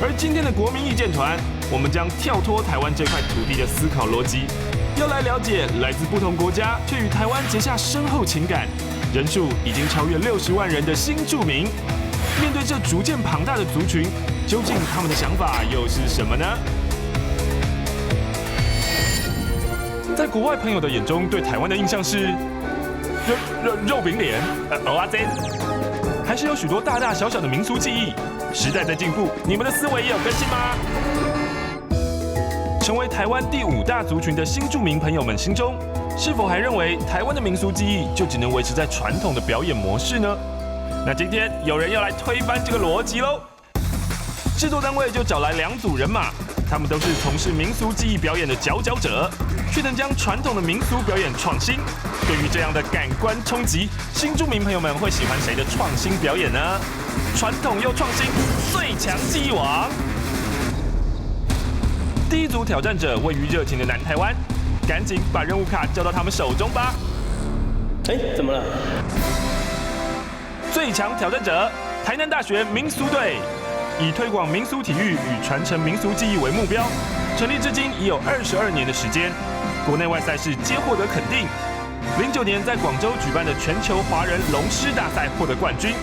而今天的国民意见团，我们将跳脱台湾这块土地的思考逻辑，要来了解来自不同国家却与台湾结下深厚情感、人数已经超越60万人的新住民。面对这逐渐庞大的族群，究竟他们的想法又是什么呢？在国外朋友的眼中，对台湾的印象是肉饼脸、蚵仔煎，还是有许多大大小小的民俗记忆？时代在进步，你们的思维也有更新吗？成为台湾第5大族群的新住民朋友们心中，是否还认为台湾的民俗记忆就只能维持在传统的表演模式呢？那今天有人要来推翻这个逻辑喽！制作单位就找来2组人马，他们都是从事民俗技艺表演的佼佼者，却能将传统的民俗表演创新。对于这样的感官冲击，新住民朋友们会喜欢谁的创新表演呢？传统又创新，最强记忆王。第1组挑战者位于热情的南台湾，赶紧把任务卡交到他们手中吧。怎么了？最强挑战者，台南大学民俗队，以推广民俗体育与传承民俗技艺为目标，成立至今已有22年的时间，国内外赛事皆获得肯定。09年在广州举办的全球华人龙狮大赛获得冠军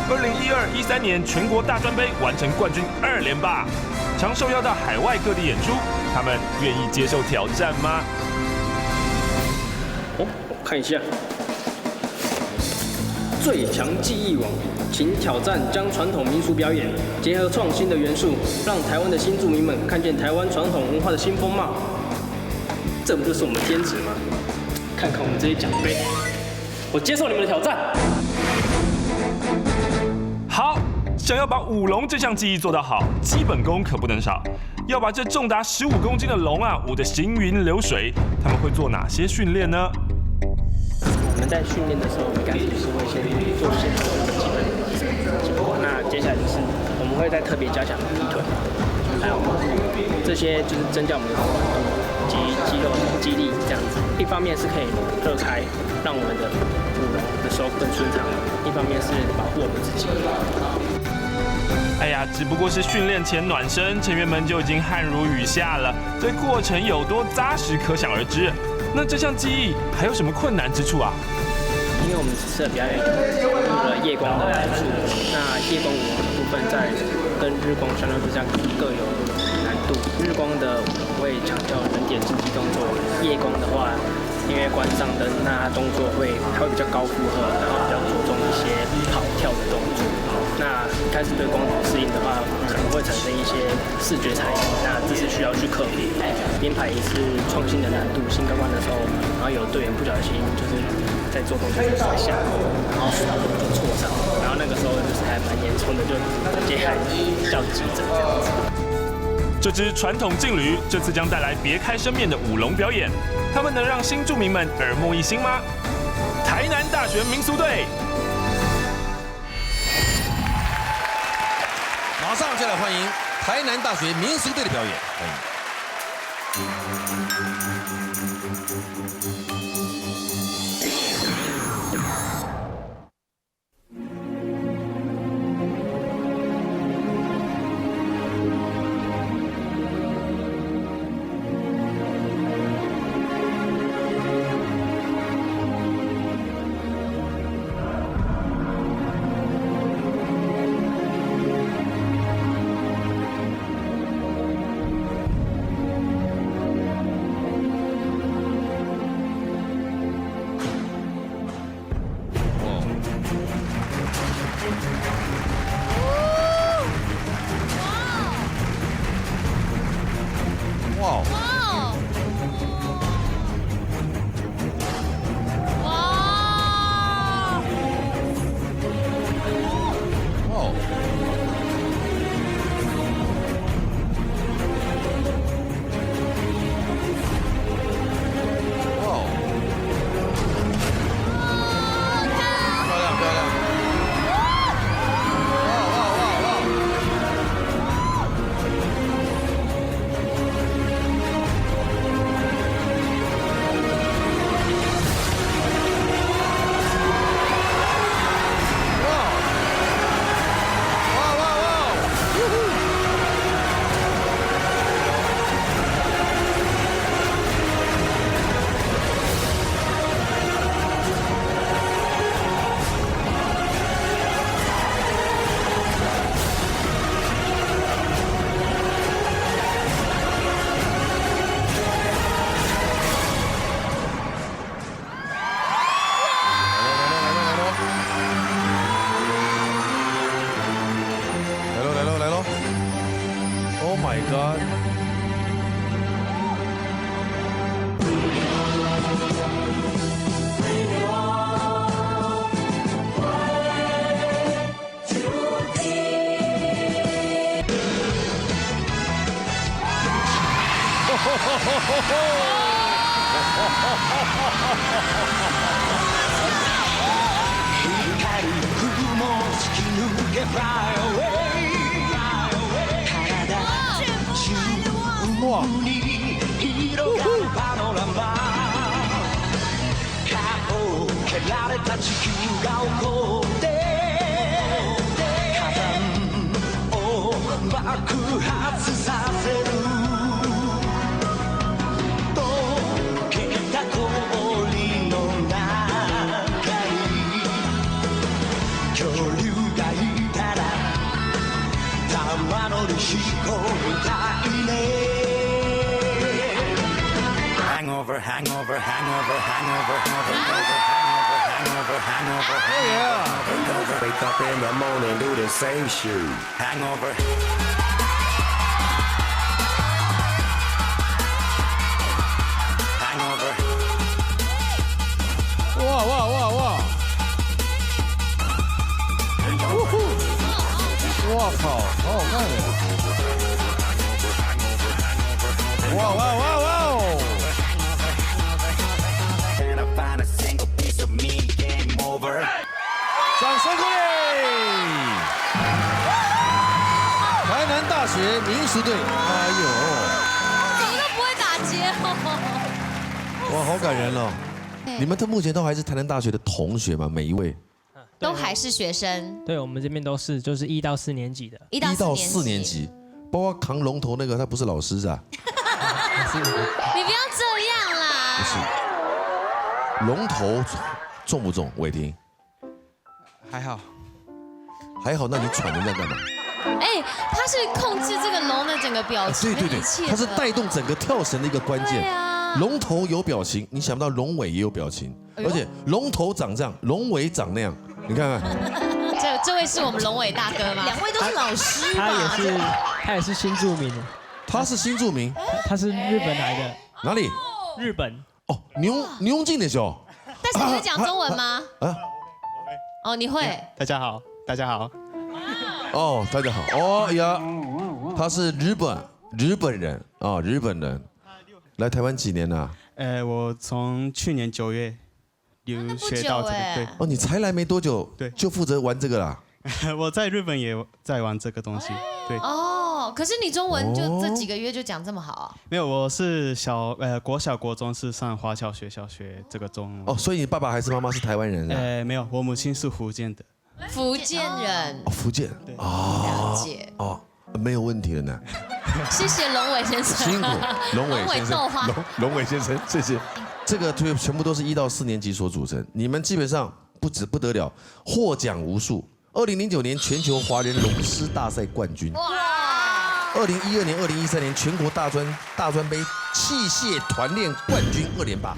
，2012、13年全国大专杯完成冠军2连霸，常受邀到海外各地演出。他们愿意接受挑战吗？我看一下，最强记忆王，请挑战将传统民俗表演结合创新的元素，让台湾的新住民们看见台湾传统文化的新风貌。这不就是我们的天职吗？看看我们这些奖杯，我接受你们的挑战。好，想要把舞龙这项技艺做到好，基本功可不能少。要把这重达15公斤的龙舞得行云流水，他们会做哪些训练呢？我们在训练的时候，一开始就是会先做先手的基本那接下来就是我们会再特别加强劈腿，还有这些就是增加我们的活动及肌肉肌力这样子。一方面是可以热开，让我们的舞龙的时候更顺畅；一方面是保护我们自己。哎呀，只不过是训练前暖身，成员们就已经汗如雨下了，这过程有多扎实，可想而知。那这项技艺还有什么困难之处啊？因为我们这次的表演有了夜光的元素，那夜光舞龙的部分在跟日光相对之下各有难度。日光的会强调人点竞技动作，夜光的话，因为关上灯，那动作它会比较高负荷，然后比较着重一些跑跳的动作。那一开始对光谱适应的话，可能会产生一些视觉差异，那这是需要去克服。编排也是创新的难度，新高关的时候，然后有队员不小心就是在做动作就摔下，然后就挫伤，然后那个时候就是还蛮严重的，就直接还叫急诊这样子。这支传统劲旅这次将带来别开生面的舞龙表演，他们能让新住民们耳目一新吗？台南大学民俗队。马上就来欢迎台南大学民俗队的表演，欢迎。my god！ 哇！Hangover, hangover, hangover, hangover, hangover, hangover, hangover, hangover. Wake up in the morning, do the same shit. Hangover. Hangover. 哇哇哇哇！哇靠，好好看的！哇哇哇哇哦！ And I find a single piece of me, game over. 掌声鼓励！台南大学民俗队，哎呦，怎么都不会打结哦。哇，好感人哦！你们目前都还是台南大学的同学吗？每一位都还是学生，对，我们这边都是，就是1到4年级的。 1到4年级，包括扛龙头那个，他不是老师是吧？你不要这样啦。是。龙头重不重？伟霆还好，还好，那你喘成这样干嘛？哎，他是控制这个龙的整个表情，对对对一切，的它是带动整个跳绳的一个关键。对啊龙头有表情，你想不到龙尾也有表情，而且龙头长这样，龙尾长那样，你看看。这位是我们龙伟大哥吗？两位都是老师他嘛，也是新住民的，他是新住民，他是日本来的，哪里？日本。哦，牛津的小。但是你会讲中文吗？啊？哦，你会。大家好，大家好。哦，大家好。哦呀，他是日本人啊，日本人。来台湾几年了？我从去年9月留学到这那不久个，哦，你才来没多久，对就负责玩这个啦。对，我在日本也在玩这个东西，对，哦，可是你中文就这几个月就讲这么好啊？没有，我是国小国中是上华侨学校学这个中文，哦，所以你爸爸还是妈妈是台湾人啊？没有，我母亲是福建的，福建人，哦，福建。对啊。了解。哦，没有问题了呢。谢谢龙伟先生，辛苦，龙伟先生，豆花。龙伟先生，谢谢。这个就全部都是1到4年级所组成，你们基本上不得了，获奖无数。2009年全球华人龙狮大赛冠军，2012年、2013年全国大专杯器械团练冠军2连霸，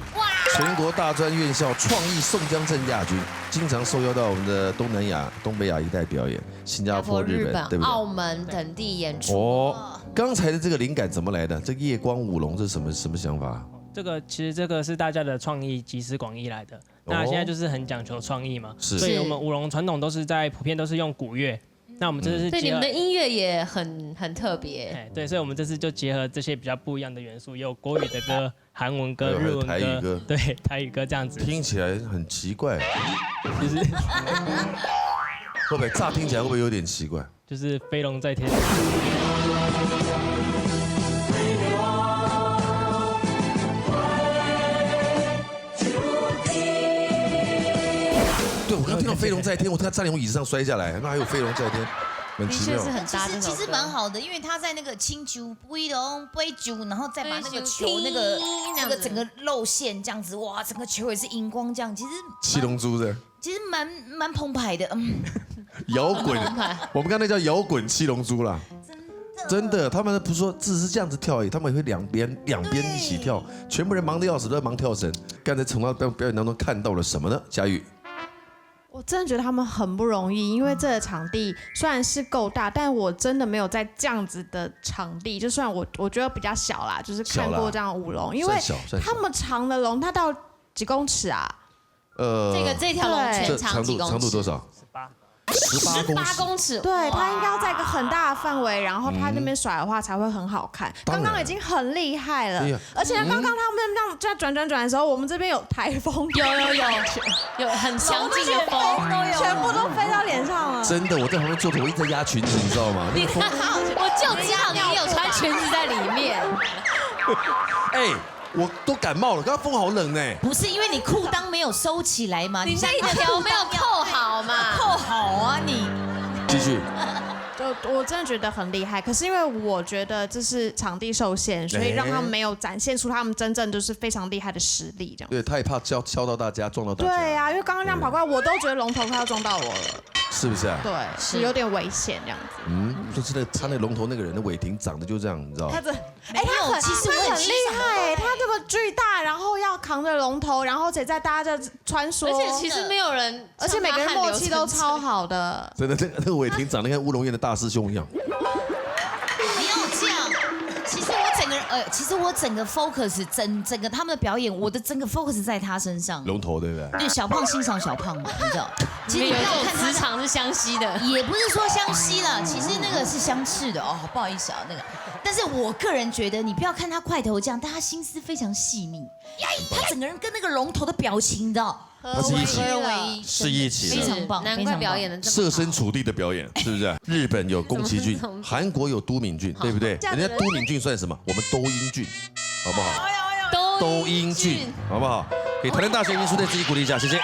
全国大专院校创意宋江镇亚军，经常受邀到我们的东南亚、东北亚一带表演，新加坡、日本，对不对？澳门等地演出。哦，刚才的这个灵感怎么来的？这个夜光舞龙这是什么想法？其实这个是大家的创意集思广益来的。那现在就是很讲求创意嘛，是所以我们舞龙传统都是普遍都是用古乐。那我们这次对，你们的音乐也很特别。哎，对，所以我们这次就结合这些比较不一样的元素，也有国语的歌、韩文歌、还有日文台语歌，对，台语歌这样子。听起来很奇怪，就是会不会乍听起来会不会有点奇怪？就是飞龙在天。对，我刚听到飞龙在天，我差点从椅子上摔下来，那还有飞龙在天，很奇妙的确是。很搭这首歌。其实蛮好的，因为他在那个青球飞龙飞球，然后再把那个球那个整个露馅这样子，哇，整个球也是荧光这样，其实七龙珠的其实蛮澎湃的，摇滚，我们刚才叫摇滚七龙珠啦。真的，他们不是说只是这样子跳而已，他们也会两边一起跳，全部人忙得要死，都在忙跳绳。刚才从他表演当中看到了什么呢？佳玉，我真的觉得他们很不容易，因为这个场地虽然是够大，但我真的没有在这样子的场地，就算我觉得比较小啦，就是看过这样舞龙，因为他们长的龙它到几公尺啊？这条龙全长几公尺？长度多少？18公尺，对，它应该要在一个很大的范围，然后它那边甩的话才会很好看。刚刚已经很厉害了，而且刚刚他们这样转的时候，我们这边有台风，有很强劲的风，全部都飞到脸上了。真的，我在旁边坐着，我一直在压裙子，你知道吗？我就知道你有穿裙子在里面。哎，我都感冒了，刚刚风好冷呢。不是因为你裤裆没有收起来吗？你那一条没有扣好嘛？扣好啊你。继续。我真的觉得很厉害，可是因为我觉得这是场地受限，所以让他们没有展现出他们真正就是非常厉害的实力，这样。对，他也怕敲到大家，撞到大家。对啊，因为刚刚这样跑过来，我都觉得龙头快要撞到我了。是不是啊？对，是有点危险这样子。就是他那龙头那个人的尾霆长得就这样，你知道吗？其实我很厉害，他这么巨大，然后要扛着龙头，然后且在大家这穿梭，而且其实没有人，而且每个人默契都超好的。真的，那个尾霆长得跟乌龙院的大师兄一样。你要这样，其实我整个 focus 整个他们的表演，我的整个 focus 在他身上。龙头对不对？对，小胖欣赏小胖嘛，你知道。其实有这种磁场是相吸的，也不是说相吸了，其实那个是相斥的哦，不好意思啊，那个。但是我个人觉得，你不要看他块头这样，但他心思非常细腻。他整个人跟那个龙头的表情，你知道，他是一起，是一起的，非常棒，难怪表演的这么好。设身处地的表演，是不是？日本有宫崎骏，韩国有都敏俊，对不对？人家都敏俊算什么？我们都英俊，好不好？都英俊，好不好？给台南大学民俗队自己鼓励一下，谢谢。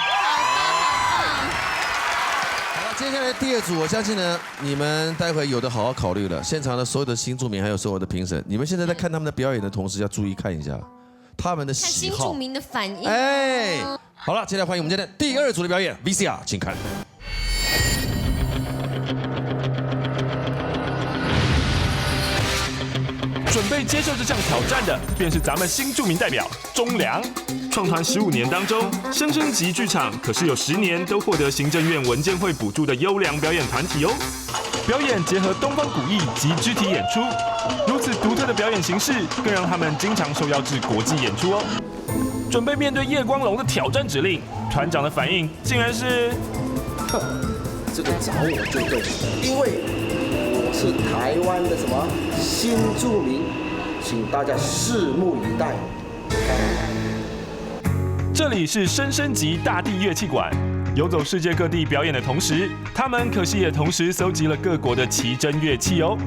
接下来第二组，我相信呢，你们待会有的好好考虑了。现场的所有的新住民还有所有的评审，你们现在在看他们的表演的同时，要注意看一下他们的喜好。看新住民的反应。哎，好了，接下来欢迎我们今天的第二组的表演 VCR， 请看。准备接受这项挑战的，便是咱们新著名代表钟良。创团15年当中，生生集剧场可是有10年都获得行政院文建会补助的优良表演团体哦。表演结合东方古艺及肢体演出，如此独特的表演形式，更让他们经常受邀至国际演出哦。准备面对叶光龙的挑战指令，团长的反应竟然是：这个找我就对，因为我是台湾的什么新著名，请大家拭目以待。这里是生生集大地乐器馆，游走世界各地表演的同时，他们可是也同时搜集了各国的奇珍乐器哦。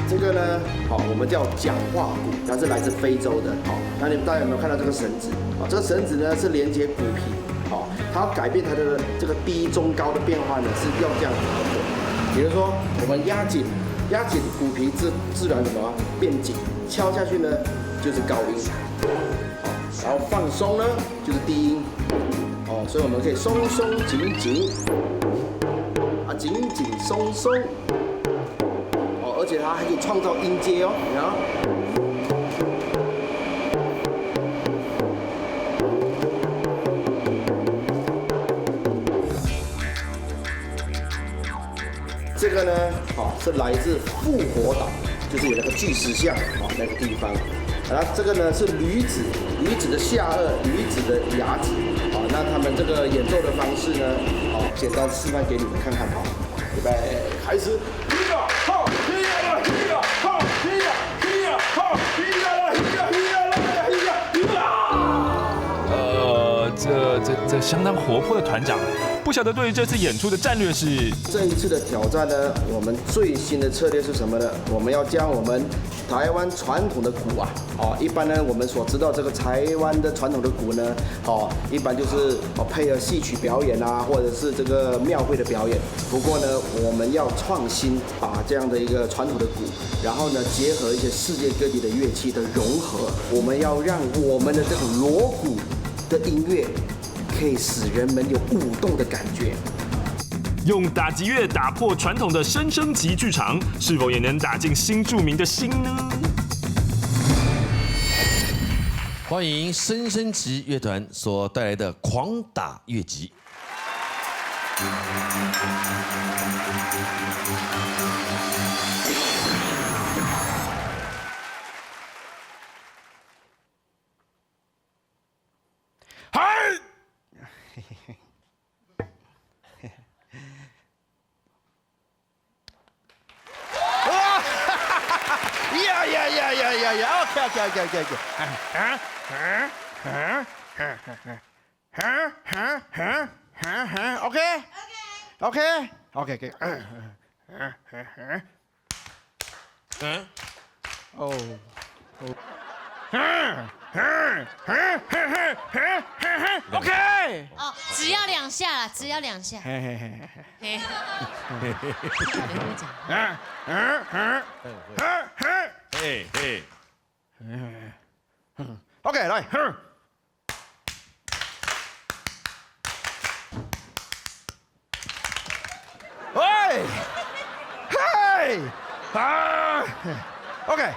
这个呢，好，我们叫讲话鼓，它是来自非洲的。好，那你们大家有没有看到这个绳子？啊，这个绳子呢是连接骨皮。好，它要改变它的这个低中高的变化呢，是要这样调的。比如说，我们压紧骨皮自然什么变紧，敲下去呢就是高音。然后放松呢，就是低音，哦，所以我们可以松松紧紧，啊，紧紧松松，哦，而且它还可以创造音阶哦，你看。这个呢，好，是来自复活岛，就是有那个巨石像，哦，那个地方。然后这个呢是驴子的下颚，驴子的牙齿，好，那他们这个演奏的方式呢，好，简单示范给你们看看，好，预备，开始。这相当活泼的团长，不晓得对于这次演出的战略是？这一次的挑战呢，我们最新的策略是什么呢？我们要将我们台湾传统的鼓啊，哦，一般呢我们所知道这个台湾的传统的鼓呢，哦，一般就是配合戏曲表演啊，或者是这个庙会的表演。不过呢，我们要创新，把这样的一个传统的鼓，然后呢结合一些世界各地的乐器的融合，我们要让我们的这种锣鼓的音乐可以使人们有舞动的感觉。用打击乐打破传统的生生集剧场，是否也能打进新住民的心呢？欢迎生生集乐团所带来的狂打乐集。嗨！呀 ，OK，哦。OK， 哦，只要2下啦，只要2下。嘿嘿嘿嘿嘿。你会讲？嘿。OK， 来。喂，嘿，啊 ，OK。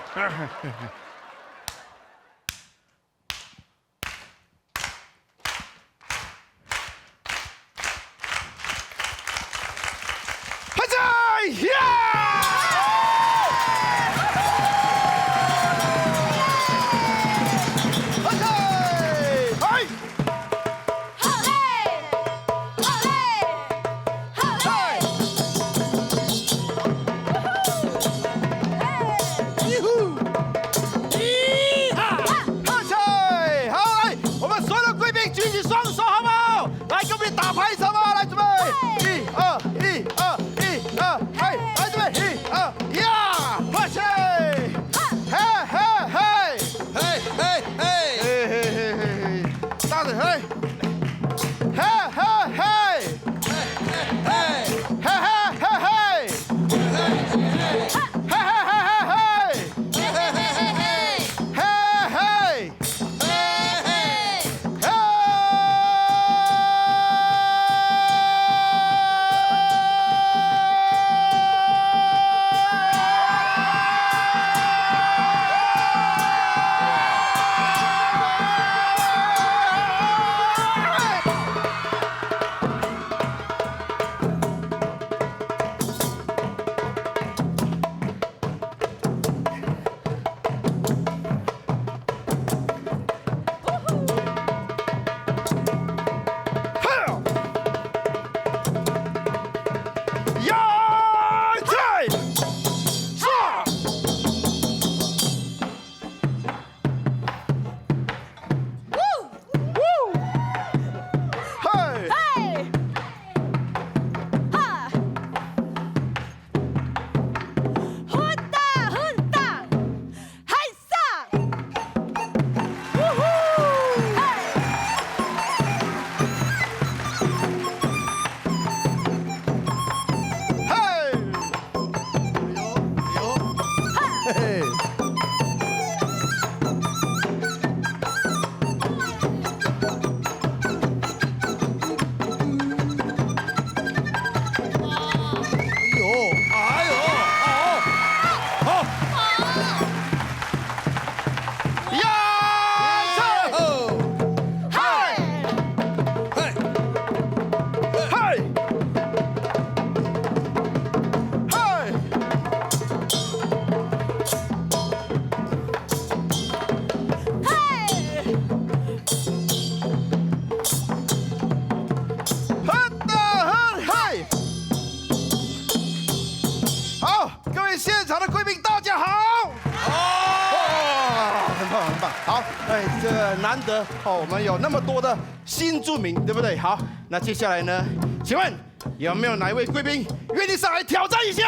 这个难得哦，我们有那么多的新住民，对不对？好，那接下来呢？请问有没有哪一位贵宾愿意上来挑战一下？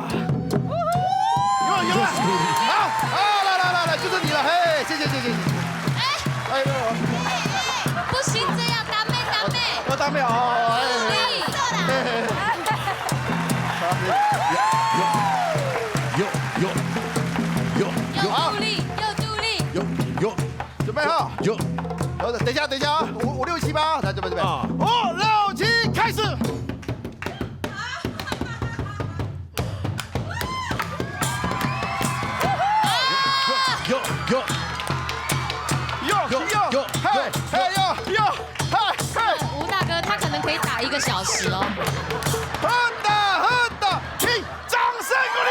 有吗？好，来，就是你了，嘿，谢谢。哎，不行这样，大妹，大妹哦，有，准备好，等一下啊，5、6、7、8，来准备，5、6、7，开始。吴大哥他可能可以打打1个小时哦。很大，请掌声鼓励！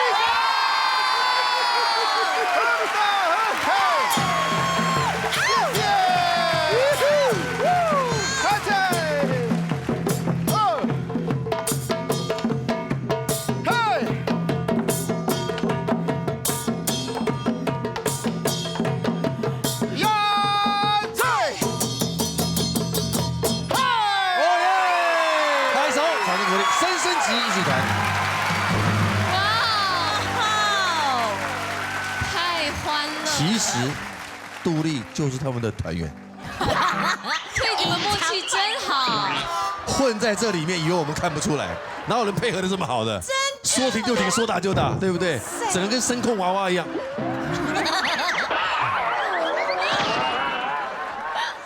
其实，杜丽就是他们的团员。对，你们默契真好。混在这里面，以为我们看不出来，哪有人配合的这么好的？真说停就停，说打就打，对不对？整个跟声控娃娃一样。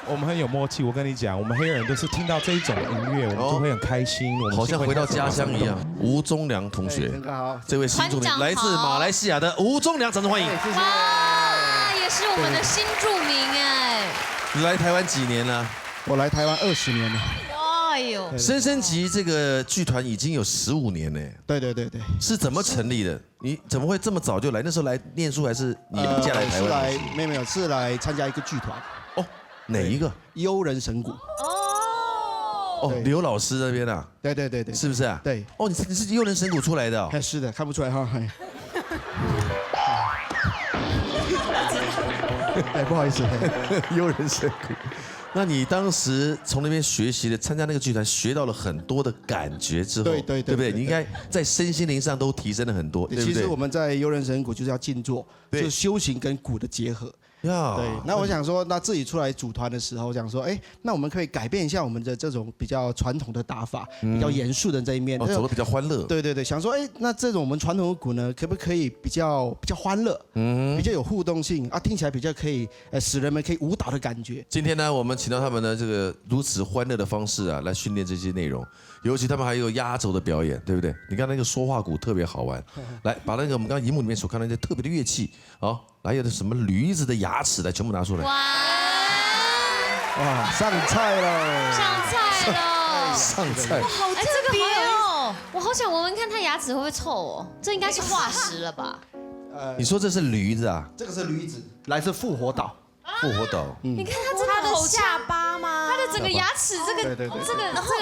我们很有默契，我跟你讲，我们黑人都是听到这一种音乐，我们就会很开心，我们好像回到家乡一样。吴宗良同学，这位新住民来自马来西亚的吴宗良，掌声欢迎。哇，也是我们的新住民哎。你来台湾几年了？我来台湾20年了。哎呦，升升级这个剧团已经有15年呢。对，是怎么成立的？你怎么会这么早就来？那时候来念书还是你们家来台湾？没有，是来参加一个剧团。哦，哪一个？悠人神谷。哦，刘老师那边啊？对，是不是啊？对。哦，你是悠人神谷出来的？是的，看不出来哈。哎，不好意思，悠人神谷。那你当时从那边学习的，参加那个剧团，学到了很多的感觉之后，对不对？你应该在身心灵上都提升了很多，对不对？其实我们在悠人神谷就是要静坐，就是修行跟鼓的结合。对，那我想说，那自己出来组团的时候，想说，哎，那我们可以改变一下我们的这种比较传统的打法，比较严肃的这一面，走得比较欢乐。对，想说，哎，那这种我们传统的鼓呢，可不可以比较欢乐，比较有互动性啊，听起来比较可以，使人们可以舞蹈的感觉。今天呢，我们请到他们的这个如此欢乐的方式啊，来训练这些内容，尤其他们还有压轴的表演，对不对？你看那个说话鼓特别好玩，来把那个我们刚刚荧幕里面所看到那些特别的乐器，好。还有的什么驴子的牙齿来，全部拿出来。哇！上菜了！上菜！好特别哦！我好想闻闻看它牙齿会不会臭哦？这应该是化石了吧？你说这是驴子啊？这个是驴子，来自复活岛。复活岛。你看它真的的下巴吗？它的整个牙齿，这个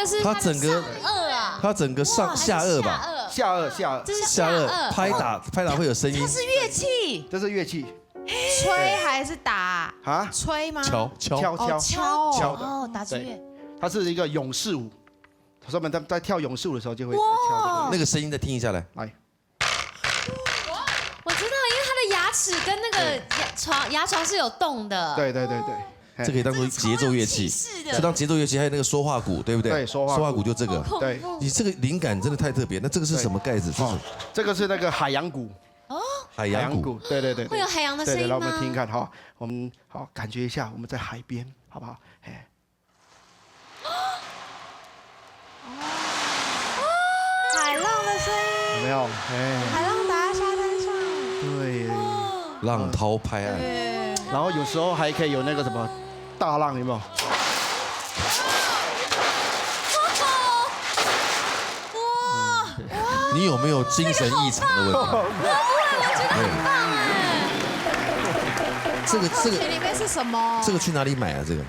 是它整个颚啊，它整个下颚吧？下颚，这是下颚，拍打会有声音。它是乐器，这是乐器。吹还是打啊？吹吗？敲的哦，打击乐。它是一个勇士舞，他们在跳勇士舞的时候就会敲那个声音，再听一下来。我知道，因为它的牙齿跟那个牙床是有洞的。对，这可以当做节奏乐器，就当节奏乐器，还有那个说话鼓，对不对？对，说话鼓就这个。对，你这个灵感真的太特别。那这个是什么盖子？这个是那个海洋鼓。哦，海洋鼓，对，会有海洋的声音吗？让我们听看哈，我们好感觉一下，我们在海边，好不好？海浪的声音有没有？海浪打在沙滩上，对，浪涛拍岸，然后有时候还可以有那个什么大浪，有没有？你有没有精神异常的问题？我觉得很棒哎。这个里面是什么？这个去哪里买啊？这个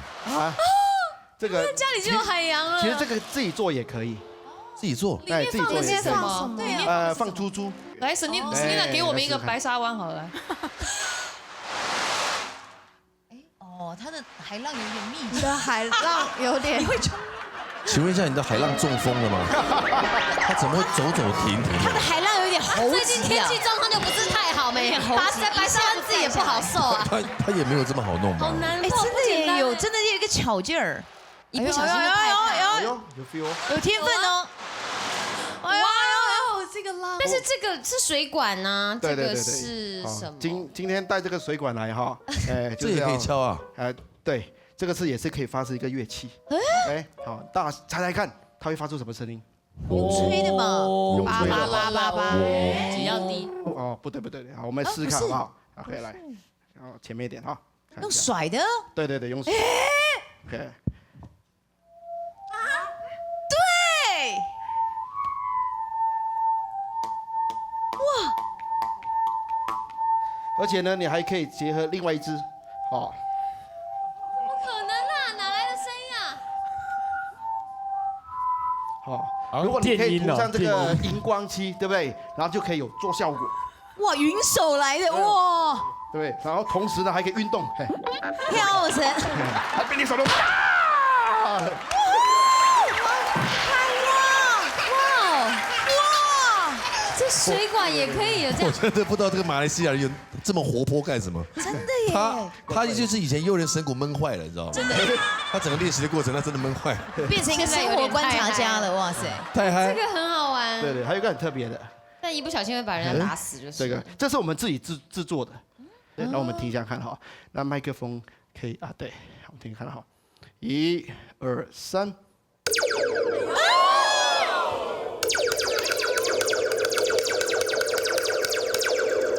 这个家里就有海洋了。其实这个自己做也可以，自己做。里面放的是什么？放猪猪。来，沈丽娜给我们一个白沙湾好了。它的海浪有点密集。你的海浪有点。请问一下，你的海浪中风了吗？他怎么会走停的？他的海浪有点猴急啊！最近天气状况就不是太好，没有。在白沙湾自己也不好受啊。他也没有这么好弄吧？好难过，真的也有，真的有一个巧劲儿，一不小心就太有 feel， 有天分哦。哇哦，这个浪！但是这个是水管呢，这个是什么？今天带这个水管来哈，这也可以敲啊。对。这个也是可以发出一个乐器，好，大家猜猜看，它会发出什么声音？用吹的嘛，叭叭叭叭叭，只要低。哦，不对，好，我们试试看好不好？好，可以来，然后前面一点哈。用甩的？对，用甩。OK。而且呢，你还可以结合另外一只，哦。不可能啦，哪来的声音啊？好，如果你可以涂上这个荧光漆，对不对？然后就可以有做效果。哇，云手来的哇！对不对？然后同时呢还可以运动，嘿，跳绳，还变你手动。哇！这水管也可以有这样。我真的不知道这个马来西亚人有这么活泼干什么。真的耶！他就是以前诱人神谷闷坏了，你知道吗？真的，他整个练习的过程，他真的闷坏，变成一个生活观察家了，哇塞！太嗨！这个很好玩。对，还有一个很特别的，但一不小心会把人家打死，就是这是我们自己制作的。对，那我们听一下看哈，那麦克风可以啊，对，我们听看哈，1、2、3。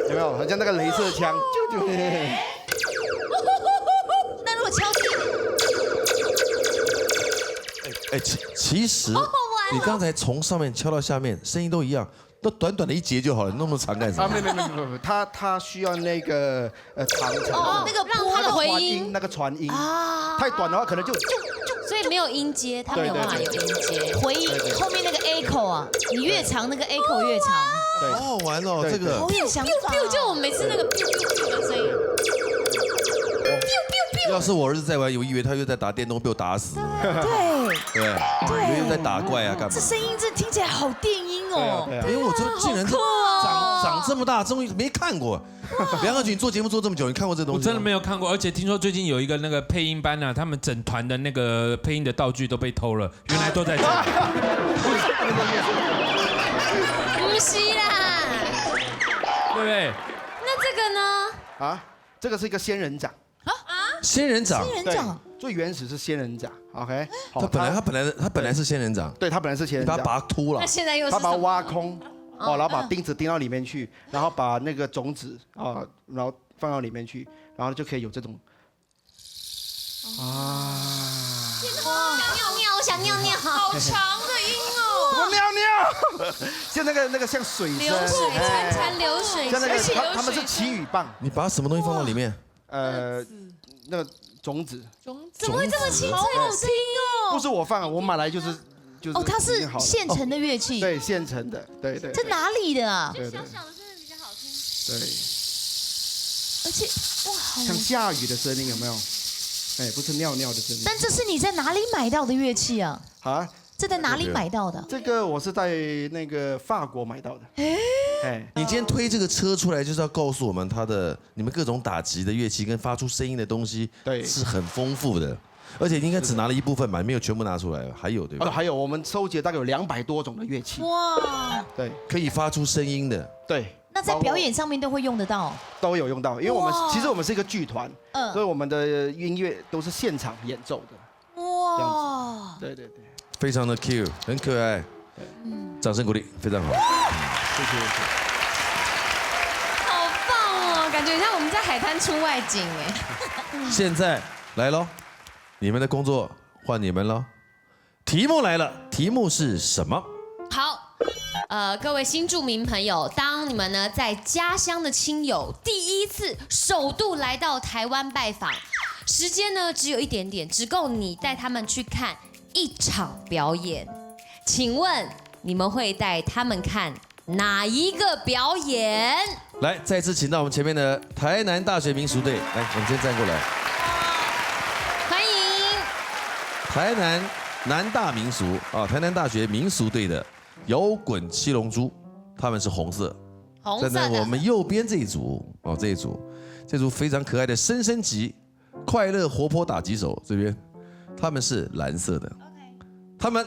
有没有？很像那个镭射枪，就。那如果敲击？其实你刚才从上面敲到下面，声音都一样，都短短的一节就好了，那么长干什么？没，他需要那个长那个让它的回音，那个传音太短的话可能就。所以没有音阶，它没有办法有音阶。回音后面那个 echo 啊，你越长那个 echo 越长。对，好好玩哦，这个。好有想法。就我们每次那个 biu 的声音。要是我儿子在玩，我以为他又在打电动，被我打死。对，以为又在打怪啊，干嘛？这声音这听起来好电音哦。因为我竟然长这么大，终于没看过。梁浩群，你做节目做这么久，你看过这东西？我真的没有看过，而且听说最近有一个那个配音班啊，他们整团的那个配音的道具都被偷了，原来都在这里。不是啦，对不对？那这个呢？啊，这个是一个仙人掌。仙人掌，最原始是仙人掌。OK， 他本来是仙人掌，对，他本来是仙人掌，他把它秃了，那现在又是他把它挖空，然后把钉子钉到里面去，然后把那个种子然后放到里面去，然后就可以有这种我想尿尿，好长的音哦。我尿尿，就那个像水声，流水潺流水，像那个他们是祈雨棒。你把什么东西放到里面？那个种子。怎么会这么清脆？好好听哦。不是我放，我买来就是。哦，它是现成的乐器。对，现成的，对。这哪里的啊？小小的真的比较好听。对。而且哇，像下雨的声音有没有？哎，不是尿尿的声音。但这是你在哪里买到的乐器啊？啊？这在哪里买到的？这个我是在那个法国买到的。哎，你今天推这个车出来，就是要告诉我们你们各种打击的乐器跟发出声音的东西，对，是很丰富的。而且应该只拿了一部分吧，没有全部拿出来，还有对吧？还有我们收集了大概有200多种的乐器。哇！对，可以发出声音的。对。那在表演上面都会用得到？都有用到，因为其实我们是一个剧团，所以我们的音乐都是现场演奏的。哇！对。非常的 cute， 很可爱。掌声鼓励，非常好。谢谢。好棒哦，感觉像我们在海滩出外景哎。现在来喽，你们的工作换你们喽。题目来了，题目是什么？好，各位新住民朋友，当你们呢在家乡的亲友第一次首度来到台湾拜访，时间呢只有一点点，只够你带他们去看1场表演。请问你们会带他们看哪一个表演？来，再次请到我们前面的台南大学民俗队，来，我们先站过来。欢迎台南南大民俗台南大学民俗队的摇滚七龙珠，他们是红色。红色的。站在我们右边这一组这组非常可爱的深深级快乐活泼打击手，这边他们是蓝色的。他们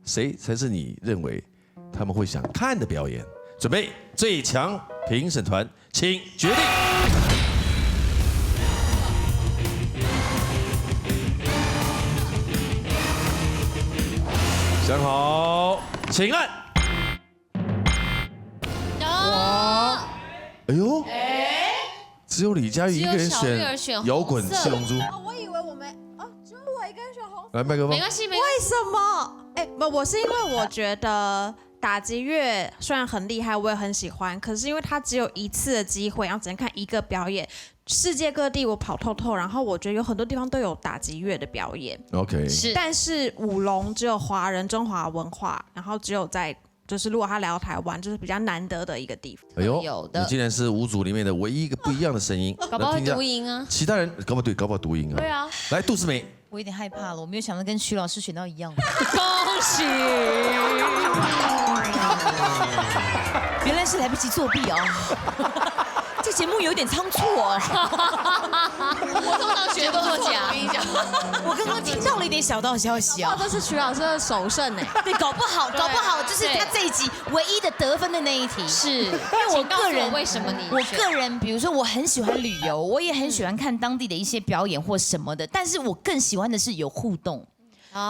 谁才是你认为他们会想看的表演？准备，最强评审团，请决定。想好，请按。哇！哎呦！只有李佳玉一个人选摇滚七龙珠。我以为我们只有我一个人选红色。来，麦克风。没关系，为什么？不，我是因为我觉得打击乐虽然很厉害，我也很喜欢，可是因为它只有一次的机会，然后只能看一个表演。世界各地我跑透透，然后我觉得有很多地方都有打击乐的表演。OK， 但是舞龙只有华人中华文化，然后只有在就是如果他来到台湾，就是比较难得的一个地方。哎呦，有的你竟然是五组里面的唯一一个不一样的声音，搞不好会读音啊。其他人搞不好读音啊。对啊。来，杜思美。我有点害怕了，我没有想到跟徐老师选到一样的。恭喜！原来是来不及作弊哦。这节目有点仓促哦。我通常学都作假，我跟你讲。我刚刚听到了一点小道消息哦。这是徐老师的首胜哎。对，搞不好就是他这一集唯一的得分的那一题。是，因为我个人为什么你？我个人，比如说我很喜欢旅游，我也很喜欢看当地的一些表演或什么的，但是我更喜欢的是有互动。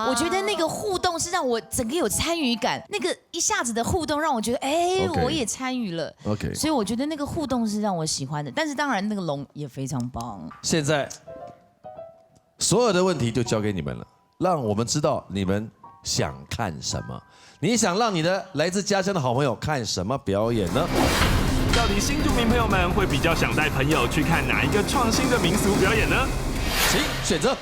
我觉得那个互动是让我整个有参与感，那个一下子的互动让我觉得，哎，我也参与了。OK， 所以我觉得那个互动是让我喜欢的，但是当然那个龙也非常棒。现在所有的问题就交给你们了，让我们知道你们想看什么。你想让你的来自家乡的好朋友看什么表演呢？到底新住民朋友们会比较想带朋友去看哪一个创新的民俗表演呢？请选择。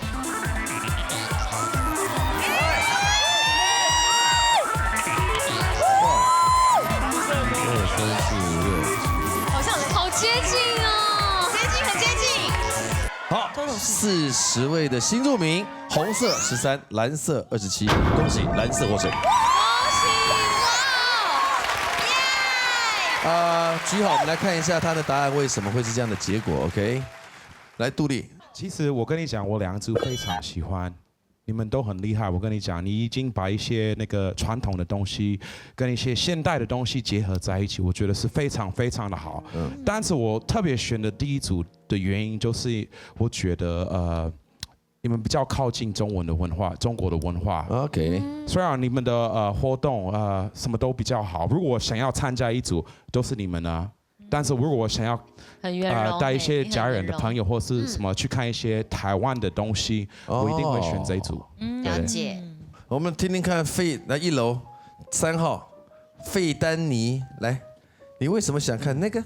好接近哦，很接近。好，40位的新住民，红色13，蓝色27，恭喜蓝色获胜。举好，我们来看一下他的答案为什么会是这样的结果。OK， 来杜丽。其实我跟你讲，我两组非常喜欢。你们都很厉害，我跟你讲，你已经把一些那个传统的东西跟一些现代的东西结合在一起，我觉得是非常非常的好。但是我特别选的第一组的原因就是，我觉得你们比较靠近中文的文化，中国的文化。OK， 虽然你们的活动什么都比较好，如果我想要参加一组，都是你们呢。但是如果我想要带一些家人的朋友或是什么去看一些台湾的东西，我一定会选这一组。了解。我们听听看来1楼3号费丹尼，来，你为什么想看那个？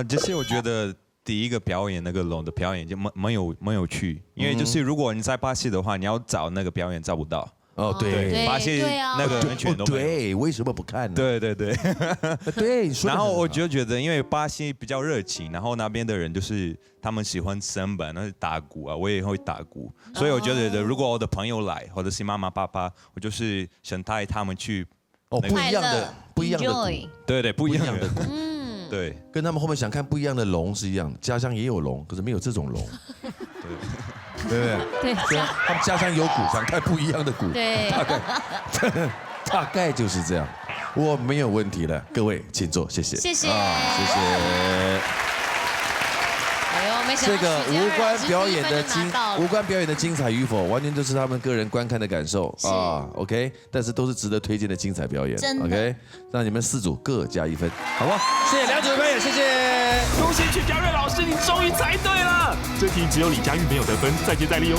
就是我觉得第一个表演那个龙的表演就蛮有趣，因为就是如果你在巴西的话，你要找那个表演找不到。哦，对，巴西那个完全都没有。对，为什么不看呢？对。对，然后我就觉得，因为巴西比较热情，然后那边的人就是他们喜欢森巴，那是打鼓啊，我也会打鼓，所以我觉得如果我的朋友来，或者是妈妈爸爸，我就是想带他们去。不一样的鼓。对，不一样的鼓。对，跟他们后面想看不一样的龙是一样的，家乡也有龙，可是没有这种龙。对不对？对，他们家乡有鼓，想看不一样的鼓。对，大概就是这样。我没有问题了，各位请坐，谢谢。谢谢，谢谢。这个无关表演的精彩与否，完全就是他们个人观看的感受啊。OK， 但是都是值得推荐的精彩表演。OK， 让你们4组各加1分，好不好？谢谢2组的表演，谢谢。恭喜曲家瑞老师，你终于猜对了。这题只有李佳玉没有得分，再接再厉哦。